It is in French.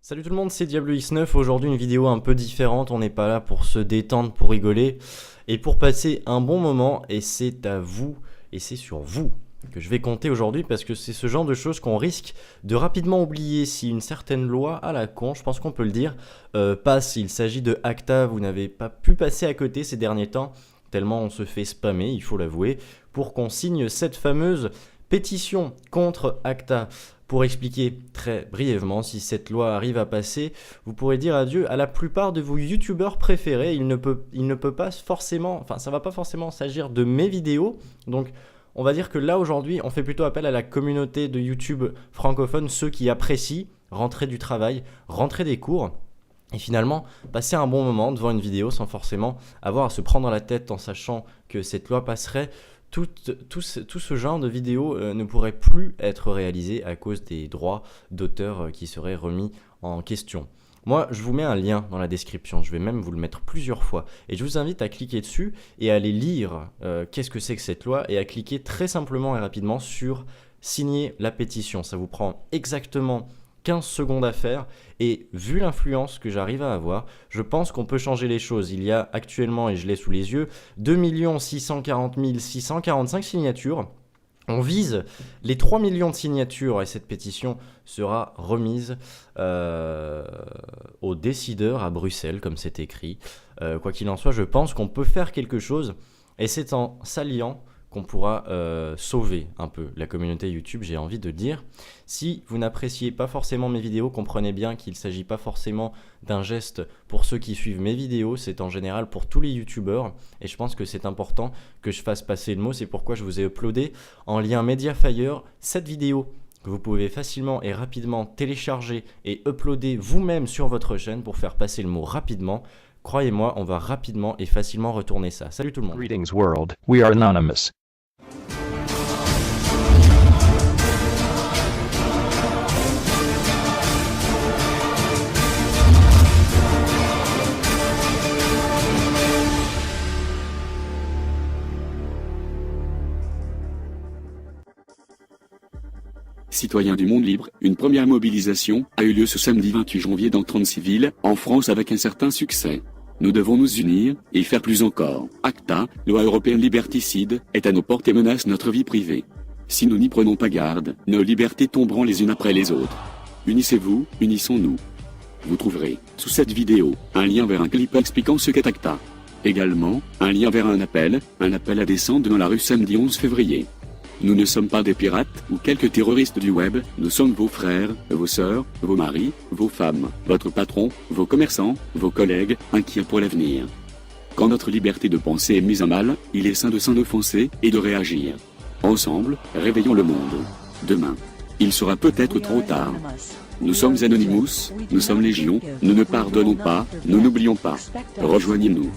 Salut tout le monde, c'est Diablo X9. Aujourd'hui une vidéo un peu différente, on n'est pas là pour se détendre, pour rigoler et pour passer un bon moment, et c'est à vous et c'est sur vous que je vais compter aujourd'hui, parce que c'est ce genre de choses qu'on risque de rapidement oublier si une certaine loi à la con, je pense qu'on peut le dire, passe. Il s'agit de ACTA, vous n'avez pas pu passer à côté ces derniers temps, tellement on se fait spammer, il faut l'avouer, pour qu'on signe cette fameuse pétition contre ACTA. Pour expliquer très brièvement, si cette loi arrive à passer, vous pourrez dire adieu à la plupart de vos youtubeurs préférés. Il ne peut pas forcément, enfin ça va pas forcément s'agir de mes vidéos. Donc on va dire que là aujourd'hui, on fait plutôt appel à la communauté de YouTube francophone, ceux qui apprécient rentrer du travail, rentrer des cours, et finalement passer un bon moment devant une vidéo sans forcément avoir à se prendre la tête en sachant que cette loi passerait. Tout ce genre de vidéos ne pourrait plus être réalisé à cause des droits d'auteur qui seraient remis en question. Moi, je vous mets un lien dans la description, je vais même vous le mettre plusieurs fois, et je vous invite à cliquer dessus et à aller lire qu'est-ce que c'est que cette loi, et à cliquer très simplement et rapidement sur signer la pétition. Ça vous prend exactement 15 secondes à faire, et vu l'influence que j'arrive à avoir, je pense qu'on peut changer les choses. Il y a actuellement, et je l'ai sous les yeux, 2 640 645 signatures. On vise les 3 millions de signatures, et cette pétition sera remise aux décideurs à Bruxelles, comme c'est écrit. Quoi qu'il en soit, je pense qu'on peut faire quelque chose, et c'est en s'alliant qu'on pourra sauver un peu la communauté YouTube, j'ai envie de dire. Si vous n'appréciez pas forcément mes vidéos, comprenez bien qu'il ne s'agit pas forcément d'un geste pour ceux qui suivent mes vidéos, c'est en général pour tous les youtubeurs, et je pense que c'est important que je fasse passer le mot. C'est pourquoi je vous ai uploadé en lien Mediafire cette vidéo que vous pouvez facilement et rapidement télécharger et uploader vous-même sur votre chaîne pour faire passer le mot rapidement. Croyez-moi, on va rapidement et facilement retourner ça. Salut tout le monde. Greetings world, we are anonymous. Citoyens du monde libre, une première mobilisation a eu lieu ce samedi 28 janvier dans 36 villes, en France, avec un certain succès. Nous devons nous unir, et faire plus encore. ACTA, loi européenne liberticide, est à nos portes et menace notre vie privée. Si nous n'y prenons pas garde, nos libertés tomberont les unes après les autres. Unissez-vous, unissons-nous. Vous trouverez, sous cette vidéo, un lien vers un clip expliquant ce qu'est ACTA. Également, un lien vers un appel à descendre dans la rue samedi 11 février. Nous ne sommes pas des pirates ou quelques terroristes du web, nous sommes vos frères, vos sœurs, vos maris, vos femmes, votre patron, vos commerçants, vos collègues, inquiets pour l'avenir. Quand notre liberté de penser est mise à mal, il est sain de s'en offenser et de réagir. Ensemble, réveillons le monde. Demain, il sera peut-être trop tard. Nous sommes Anonymous, nous sommes Légion, nous ne pardonnons pas, nous n'oublions pas. Rejoignez-nous.